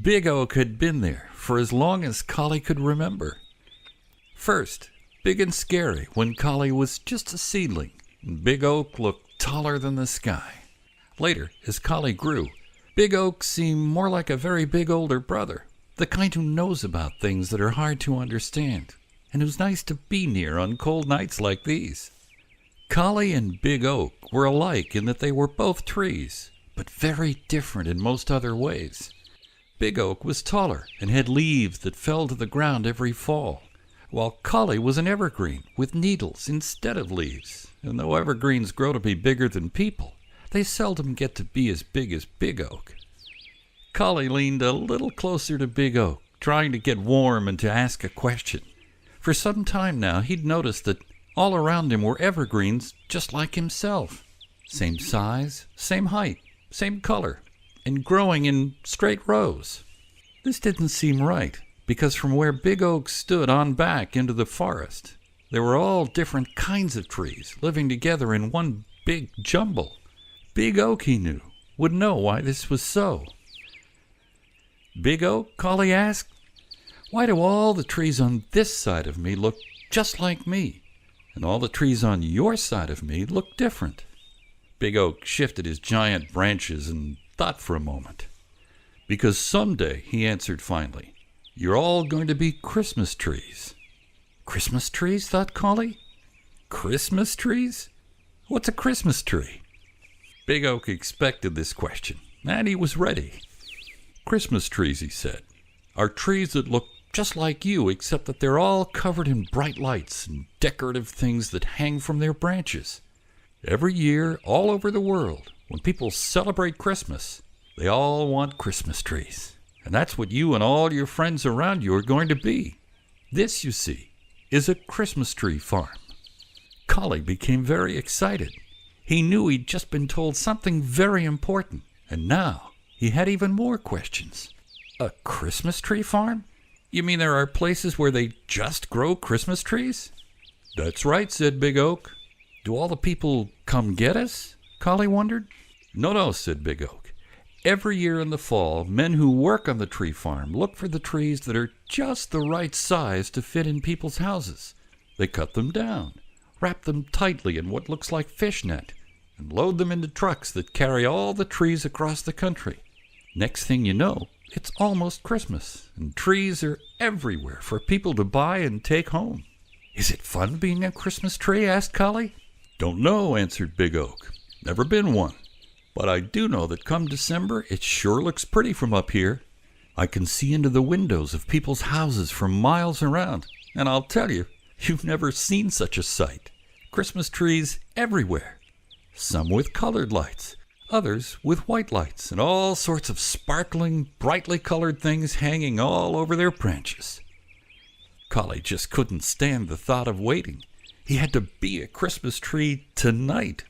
Big Oak had been there for as long as Collie could remember. First, big and scary when Collie was just a seedling, and Big Oak looked taller than the sky. Later, as Collie grew, Big Oak seemed more like a very big older brother, the kind who knows about things that are hard to understand, and who's nice to be near on cold nights like these. Collie and Big Oak were alike in that they were both trees, but very different in most other ways. Big Oak was taller and had leaves that fell to the ground every fall, while Collie was an evergreen with needles instead of leaves, and though evergreens grow to be bigger than people, they seldom get to be as big as Big Oak. Collie leaned a little closer to Big Oak, trying to get warm and to ask a question. For some time now, he'd noticed that all around him were evergreens just like himself. Same size, same height, same color, and growing in straight rows. This didn't seem right, because from where Big Oak stood on back into the forest, there were all different kinds of trees living together in one big jumble. Big Oak, he knew, would know why this was so. Big Oak, Collie asked, why do all the trees on this side of me look just like me, and all the trees on your side of me look different? Big Oak shifted his giant branches and thought for a moment. Because someday, he answered finally, you're all going to be Christmas trees. Christmas trees, thought Collie. Christmas trees? What's a Christmas tree? Big Oak expected this question, and he was ready. Christmas trees, he said, are trees that look just like you, except that they're all covered in bright lights and decorative things that hang from their branches. Every year, all over the world, when people celebrate Christmas, they all want Christmas trees. And that's what you and all your friends around you are going to be. This, you see, is a Christmas tree farm. Collie became very excited. He knew he'd just been told something very important, and now he had even more questions. A Christmas tree farm? You mean there are places where they just grow Christmas trees? That's right, said Big Oak. Do all the people come get us? Collie wondered. No, said Big Oak. Every year in the fall, men who work on the tree farm look for the trees that are just the right size to fit in people's houses. They cut them down, wrap them tightly in what looks like fishnet, and load them into trucks that carry all the trees across the country. Next thing you know, it's almost Christmas, and trees are everywhere for people to buy and take home. Is it fun being a Christmas tree? Asked Collie. Don't know, answered Big Oak. Never been one. But I do know that come December, it sure looks pretty from up here. I can see into the windows of people's houses for miles around, and I'll tell you, you've never seen such a sight. Christmas trees everywhere. Some with colored lights, others with white lights, and all sorts of sparkling, brightly colored things hanging all over their branches. Collie just couldn't stand the thought of waiting. He had to be a Christmas tree tonight.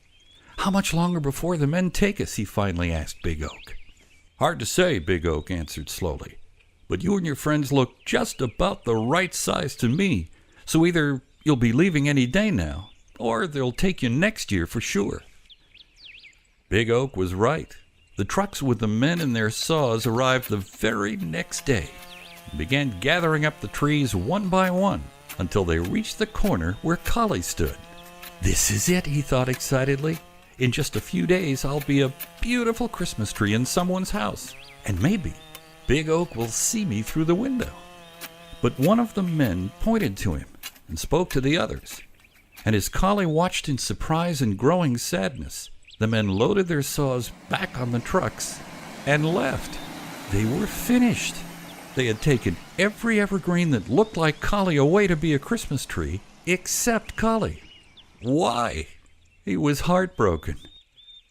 How much longer before the men take us? He finally asked Big Oak. Hard to say, Big Oak answered slowly. But you and your friends look just about the right size to me, so either you'll be leaving any day now, or they'll take you next year for sure. Big Oak was right. The trucks with the men and their saws arrived the very next day and began gathering up the trees one by one until they reached the corner where Collie stood. This is it, he thought excitedly. In just a few days, I'll be a beautiful Christmas tree in someone's house, and maybe Big Oak will see me through the window. But one of the men pointed to him and spoke to the others, and as Collie watched in surprise and growing sadness, the men loaded their saws back on the trucks and left. They were finished. They had taken every evergreen that looked like Collie away to be a Christmas tree, except Collie. Why? He was heartbroken.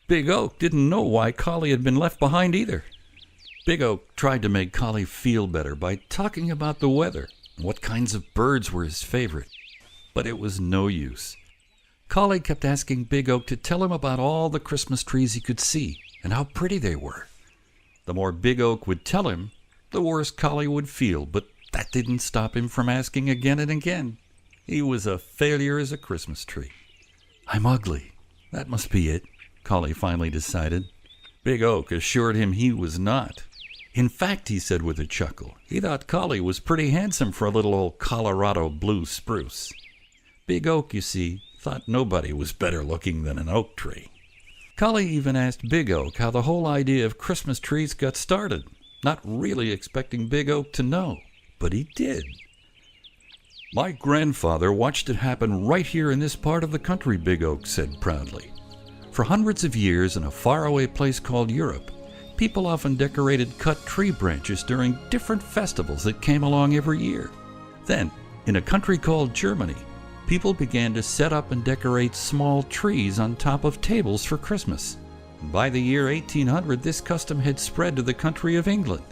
Big Oak didn't know why Collie had been left behind either. Big Oak tried to make Collie feel better by talking about the weather and what kinds of birds were his favorite, but it was no use. Collie kept asking Big Oak to tell him about all the Christmas trees he could see and how pretty they were. The more Big Oak would tell him, the worse Collie would feel, but that didn't stop him from asking again and again. He was a failure as a Christmas tree. I'm ugly. That must be it, Collie finally decided. Big Oak assured him he was not. In fact, he said with a chuckle, he thought Collie was pretty handsome for a little old Colorado Blue Spruce. Big Oak, you see, thought nobody was better looking than an oak tree. Collie even asked Big Oak how the whole idea of Christmas trees got started, not really expecting Big Oak to know, but he did. "My grandfather watched it happen right here in this part of the country," Big Oak said proudly. "For hundreds of years in a faraway place called Europe, people often decorated cut tree branches during different festivals that came along every year. Then, in a country called Germany, people began to set up and decorate small trees on top of tables for Christmas. By the year 1800, this custom had spread to the country of England.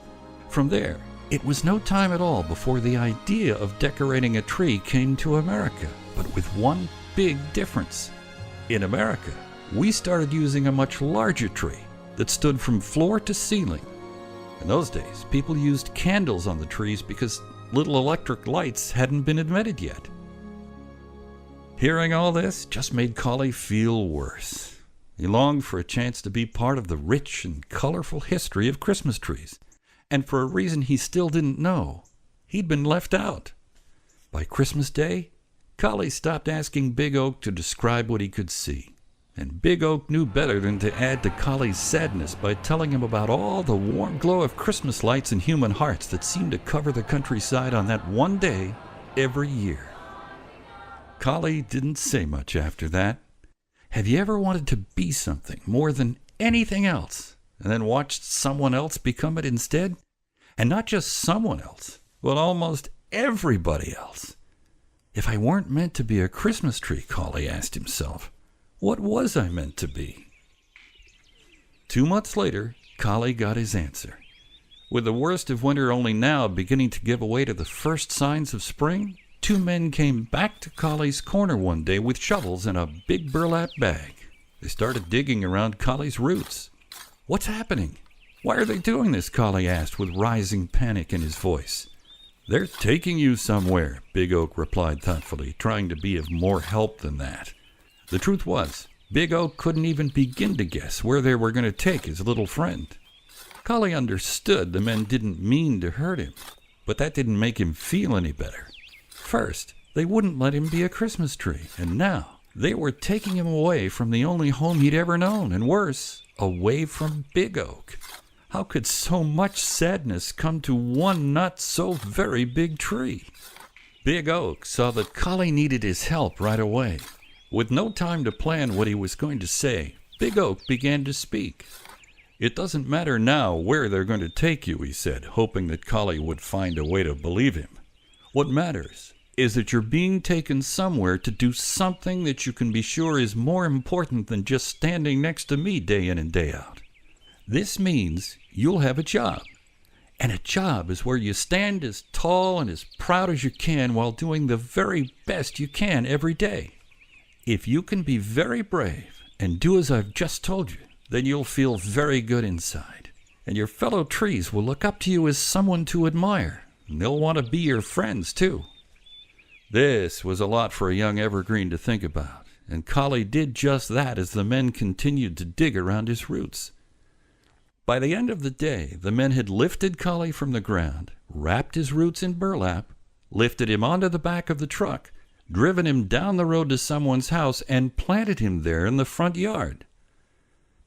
From there, it was no time at all before the idea of decorating a tree came to America, but with one big difference. In America, we started using a much larger tree that stood from floor to ceiling. In those days, people used candles on the trees because little electric lights hadn't been invented yet." Hearing all this just made Collie feel worse. He longed for a chance to be part of the rich and colorful history of Christmas trees, and for a reason he still didn't know, he'd been left out. By Christmas Day, Collie stopped asking Big Oak to describe what he could see, and Big Oak knew better than to add to Collie's sadness by telling him about all the warm glow of Christmas lights and human hearts that seemed to cover the countryside on that one day every year. Collie didn't say much after that. Have you ever wanted to be something more than anything else, and then watched someone else become it instead? And not just someone else, but almost everybody else. If I weren't meant to be a Christmas tree, Collie asked himself, what was I meant to be? 2 months later, Collie got his answer. With the worst of winter only now beginning to give way to the first signs of spring, 2 men came back to Collie's corner one day with shovels and a big burlap bag. They started digging around Collie's roots. "What's happening? Why are they doing this?" Collie asked with rising panic in his voice. "They're taking you somewhere," Big Oak replied thoughtfully, trying to be of more help than that. The truth was, Big Oak couldn't even begin to guess where they were going to take his little friend. Collie understood the men didn't mean to hurt him, but that didn't make him feel any better. First, they wouldn't let him be a Christmas tree, and now they were taking him away from the only home he'd ever known, and worse, away from Big Oak. How could so much sadness come to one not so very big tree? Big Oak saw that Collie needed his help right away. With no time to plan what he was going to say, Big Oak began to speak. "It doesn't matter now where they're going to take you," he said, hoping that Collie would find a way to believe him. "What matters is that you're being taken somewhere to do something that you can be sure is more important than just standing next to me day in and day out. This means you'll have a job. And a job is where you stand as tall and as proud as you can while doing the very best you can every day. If you can be very brave and do as I've just told you, then you'll feel very good inside. And your fellow trees will look up to you as someone to admire, and they'll want to be your friends too." This was a lot for a young evergreen to think about, and Collie did just that as the men continued to dig around his roots. By the end of the day, the men had lifted Collie from the ground, wrapped his roots in burlap, lifted him onto the back of the truck, driven him down the road to someone's house, and planted him there in the front yard.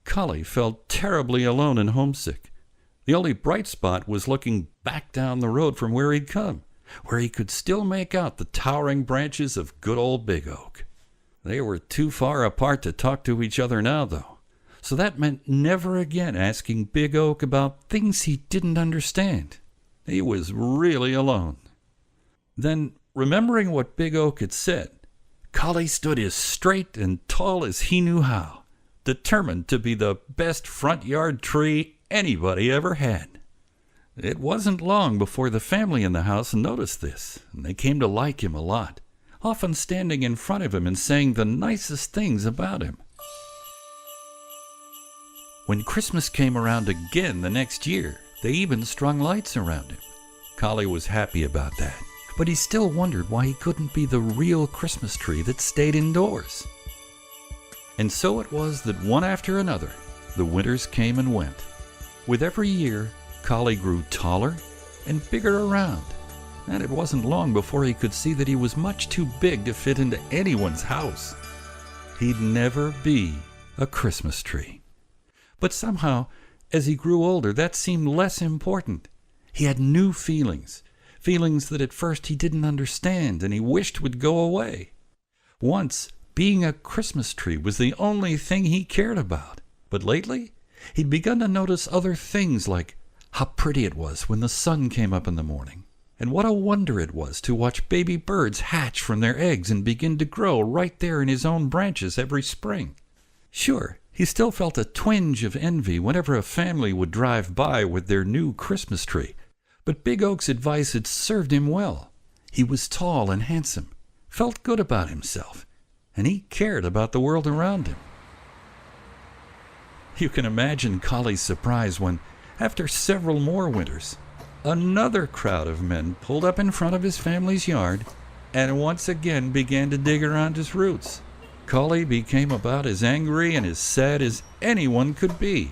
Collie felt terribly alone and homesick. The only bright spot was looking back down the road from where he'd come, where he could still make out the towering branches of good old Big Oak. They were too far apart to talk to each other now, though, so that meant never again asking Big Oak about things he didn't understand. He was really alone. Then, remembering what Big Oak had said, Collie stood as straight and tall as he knew how, determined to be the best front yard tree anybody ever had. It wasn't long before the family in the house noticed this, and they came to like him a lot, often standing in front of him and saying the nicest things about him. When Christmas came around again the next year, they even strung lights around him. Collie was happy about that, but he still wondered why he couldn't be the real Christmas tree that stayed indoors. And so it was that one after another, the winters came and went. With every year, Collie grew taller and bigger around, and it wasn't long before he could see that he was much too big to fit into anyone's house. He'd never be a Christmas tree. But somehow, as he grew older, that seemed less important. He had new feelings that at first he didn't understand and he wished would go away. Once, being a Christmas tree was the only thing he cared about. But lately, he'd begun to notice other things, like how pretty it was when the sun came up in the morning, and what a wonder it was to watch baby birds hatch from their eggs and begin to grow right there in his own branches every spring. Sure, he still felt a twinge of envy whenever a family would drive by with their new Christmas tree, but Big Oak's advice had served him well. He was tall and handsome, felt good about himself, and he cared about the world around him. You can imagine Collie's surprise when, after several more winters, another crowd of men pulled up in front of his family's yard and once again began to dig around his roots. Collie became about as angry and as sad as anyone could be.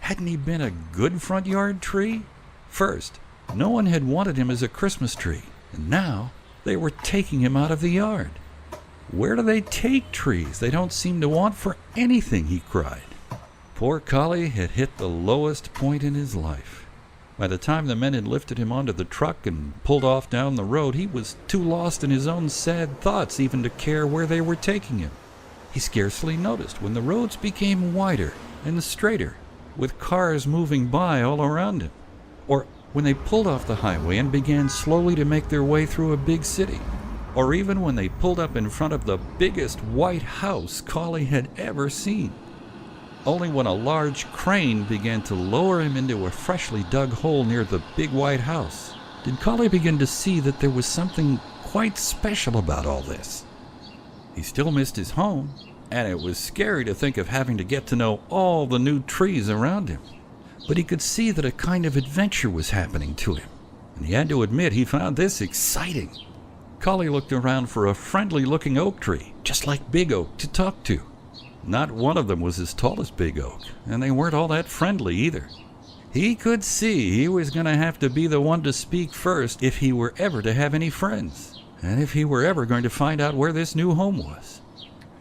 Hadn't he been a good front yard tree? First, no one had wanted him as a Christmas tree, and now they were taking him out of the yard. Where do they take trees they don't seem to want for anything, he cried. Poor Collie had hit the lowest point in his life. By the time the men had lifted him onto the truck and pulled off down the road, he was too lost in his own sad thoughts even to care where they were taking him. He scarcely noticed when the roads became wider and straighter, with cars moving by all around him, or when they pulled off the highway and began slowly to make their way through a big city, or even when they pulled up in front of the biggest white house Collie had ever seen. Only when a large crane began to lower him into a freshly dug hole near the big white house did Collie begin to see that there was something quite special about all this. He still missed his home, and it was scary to think of having to get to know all the new trees around him. But he could see that a kind of adventure was happening to him, and he had to admit he found this exciting. Collie looked around for a friendly-looking oak tree, just like Big Oak, to talk to. Not one of them was as tall as Big Oak, and they weren't all that friendly either. He could see he was going to have to be the one to speak first if he were ever to have any friends, and if he were ever going to find out where this new home was.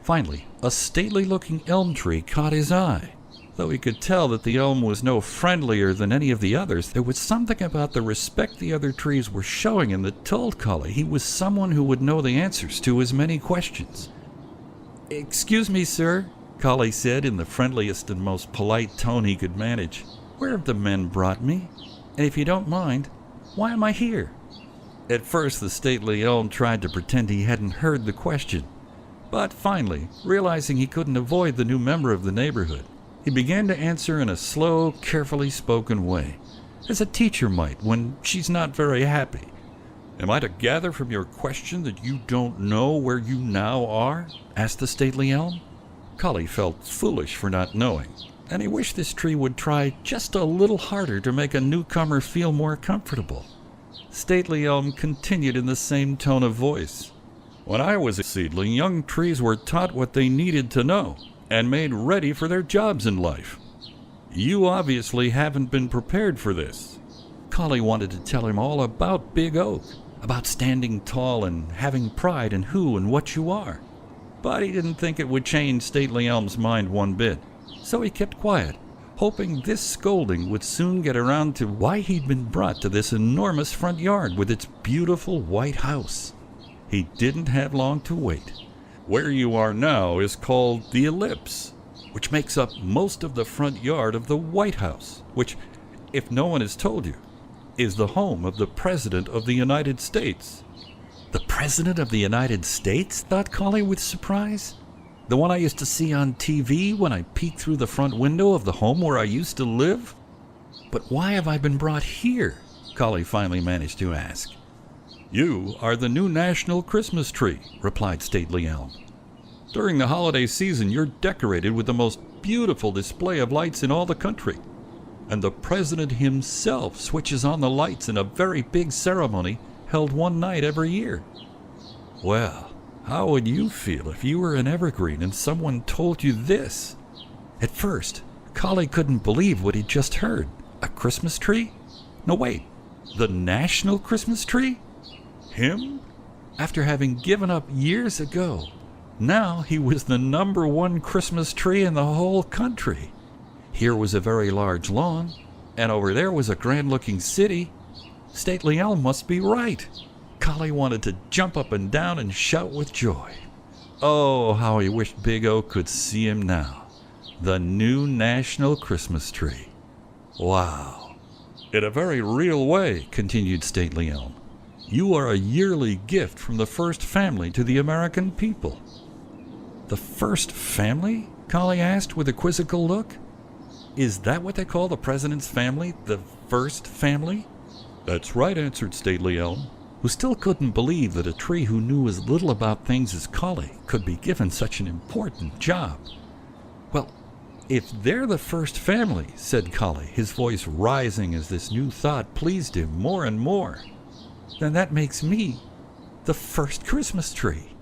Finally, a stately-looking elm tree caught his eye. Though he could tell that the elm was no friendlier than any of the others, there was something about the respect the other trees were showing him that told Collie he was someone who would know the answers to his many questions. "Excuse me, sir," Collie said in the friendliest and most polite tone he could manage. "Where have the men brought me? And if you don't mind, why am I here?" At first, the stately elm tried to pretend he hadn't heard the question, but finally, realizing he couldn't avoid the new member of the neighborhood, he began to answer in a slow, carefully spoken way, as a teacher might when she's not very happy. "Am I to gather from your question that you don't know where you now are?" asked the stately elm. Collie felt foolish for not knowing, and he wished this tree would try just a little harder to make a newcomer feel more comfortable. Stately elm continued in the same tone of voice. "When I was a seedling, young trees were taught what they needed to know and made ready for their jobs in life. You obviously haven't been prepared for this." Collie wanted to tell him all about Big Oak, about standing tall and having pride in who and what you are. But he didn't think it would change Stately Elm's mind one bit, so he kept quiet, hoping this scolding would soon get around to why he'd been brought to this enormous front yard with its beautiful white house. He didn't have long to wait. Where you are now is called the Ellipse, which makes up most of the front yard of the White House, which, if no one has told you, is the home of the President of the United States. "The President of the United States?" thought Collie with surprise. "The one I used to see on TV when I peeked through the front window of the home where I used to live? But why have I been brought here?" Collie finally managed to ask. "You are the new national Christmas tree," replied Stately Elm. "During the holiday season, you're decorated with the most beautiful display of lights in all the country. And the president himself switches on the lights in a very big ceremony held one night every year. Well, how would you feel if you were an evergreen and someone told you this?" At first, Collie couldn't believe what he'd just heard. A Christmas tree? No, wait, the national Christmas tree? Him? After having given up years ago, now he was the #1 Christmas tree in the whole country. Here was a very large lawn, and over there was a grand-looking city. Stately Elm must be right. Collie wanted to jump up and down and shout with joy. Oh, how he wished Big Oak could see him now. The new national Christmas tree. Wow. In a very real way, continued Stately Elm, you are a yearly gift from the first family to the American people. The first family? Collie asked with a quizzical look. Is that what they call the president's family? The first family? That's right, answered Stately Elm, who still couldn't believe that a tree who knew as little about things as Collie could be given such an important job. Well, if they're the first family, said Collie, his voice rising as this new thought pleased him more and more, then that makes me the first Christmas tree.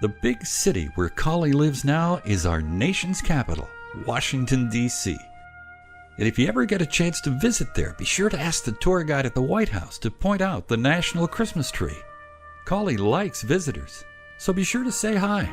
The big city where Collie lives now is our nation's capital, Washington, D.C. And if you ever get a chance to visit there, be sure to ask the tour guide at the White House to point out the national Christmas tree. Collie likes visitors, so be sure to say hi.